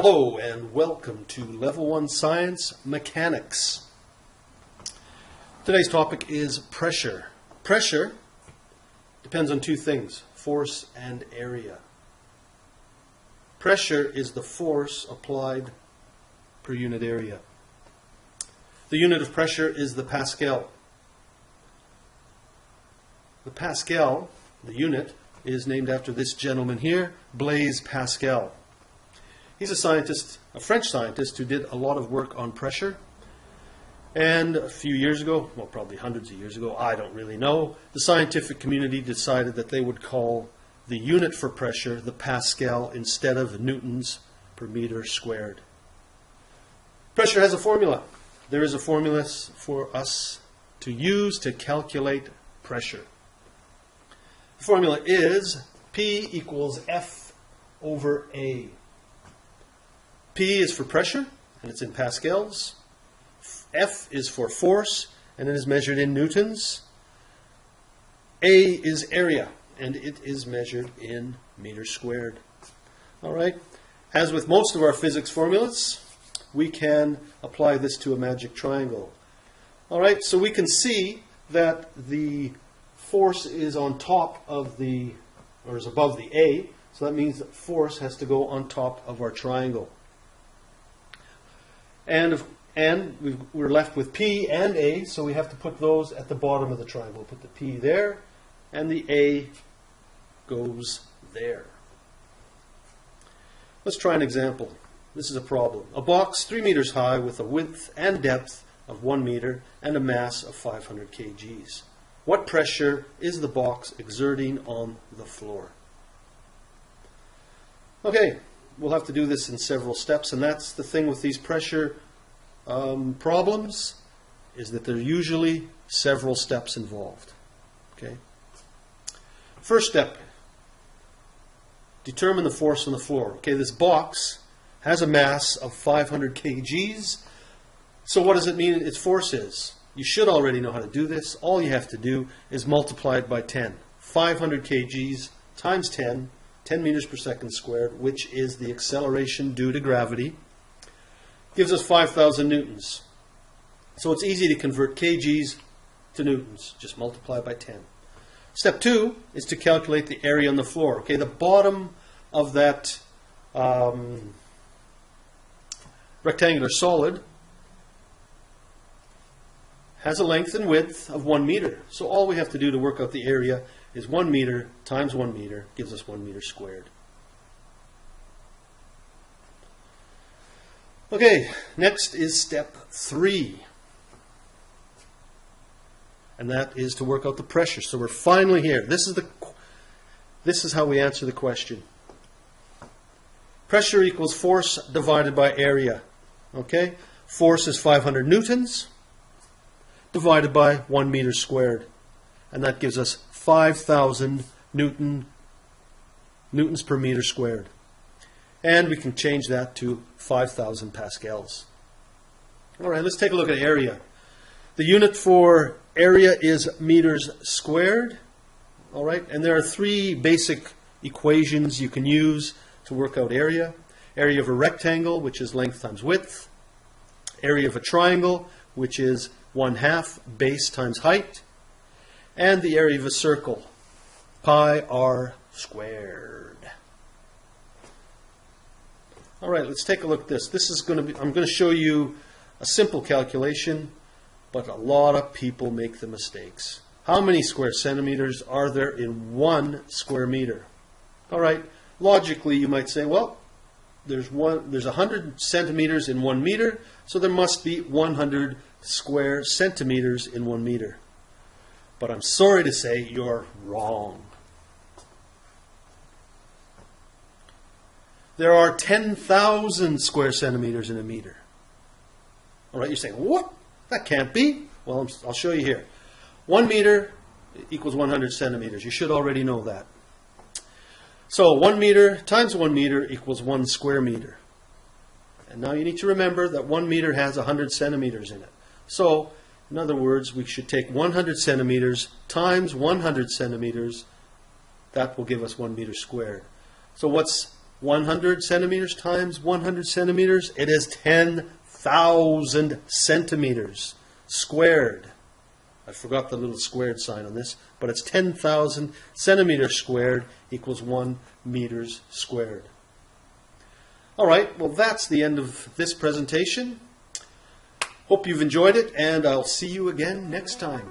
Hello and welcome to Level 1 Science Mechanics. Today's topic is pressure. Pressure depends on two things, force and area. Pressure is the force applied per unit area. The unit of pressure is the Pascal. The Pascal, the unit, is named after this gentleman here, Blaise Pascal. He's a scientist, a French scientist, who did a lot of work on pressure. And a few years ago, well, probably hundreds of years ago, I don't really know, the scientific community decided that they would call the unit for pressure the Pascal instead of newtons per meter squared. Pressure has a formula. There is a formula for us to use to calculate pressure. The formula is P equals F over A. P is for pressure, and it's in pascals. F is for force, and it is measured in newtons. A is area, and it is measured in meters squared. All right. As with most of our physics formulas, we can apply this to a magic triangle. All right. So we can see that the force is on top of the, or is above the A. So that means that force has to go on top of our triangle. And we're left with P and A, so we have to put those at the bottom of the triangle. We'll put the P there, and the A goes there. Let's try an example. This is a problem. A box 3 meters high with a width and depth of 1 meter and a mass of 500 kgs. What pressure is the box exerting on the floor? Okay. We'll have to do this in several steps, and that's the thing with these pressure problems, is that there are usually several steps involved. Okay. First step, determine the force on the floor. Okay, this box has a mass of 500 kgs. So what does it mean its force is? You should already know how to do this. All you have to do is multiply it by 10. 500 kgs times 10 meters per second squared, which is the acceleration due to gravity, gives us 5,000 newtons. So it's easy to convert kgs to newtons. Just multiply by 10. Step 2 is to calculate the area on the floor. Okay, the bottom of that rectangular solid has a length and width of 1 meter. So all we have to do to work out the area is 1 meter times 1 meter gives us 1 meter squared. Okay, next is step 3. And that is to work out the pressure. So we're finally here. This is how we answer the question. Pressure equals force divided by area. Okay? Force is 500 newtons divided by 1 meter squared. And that gives us 5,000 newtons per meter squared. And we can change that to 5,000 pascals. All right, let's take a look at area. The unit for area is meters squared. All right, and there are 3 basic equations you can use to work out area. Area of a rectangle, which is length times width. Area of a triangle, which is 1/2 base times height. And the area of a circle, pi r squared. All right, let's take a look at this. I'm going to show you a simple calculation, but a lot of people make the mistakes. How many square centimeters are there in 1 square meter? All right, logically you might say, well, there's 100 centimeters in 1 meter, so there must be 100 square centimeters in 1 meter. But I'm sorry to say you're wrong. There are 10,000 square centimeters in a meter. All right, you're saying, what? That can't be. Well, I'll show you here. 1 meter equals 100 centimeters. You should already know that. So 1 meter times 1 meter equals 1 square meter. And now you need to remember that 1 meter has 100 centimeters in it. So, in other words, we should take 100 centimeters times 100 centimeters. That will give us 1 meter squared. So what's 100 centimeters times 100 centimeters, it is 10,000 centimeters squared. I forgot the little squared sign on this, but it's 10,000 centimeters squared equals 1 meters squared. All right, well, that's the end of this presentation. Hope you've enjoyed it, and I'll see you again next time.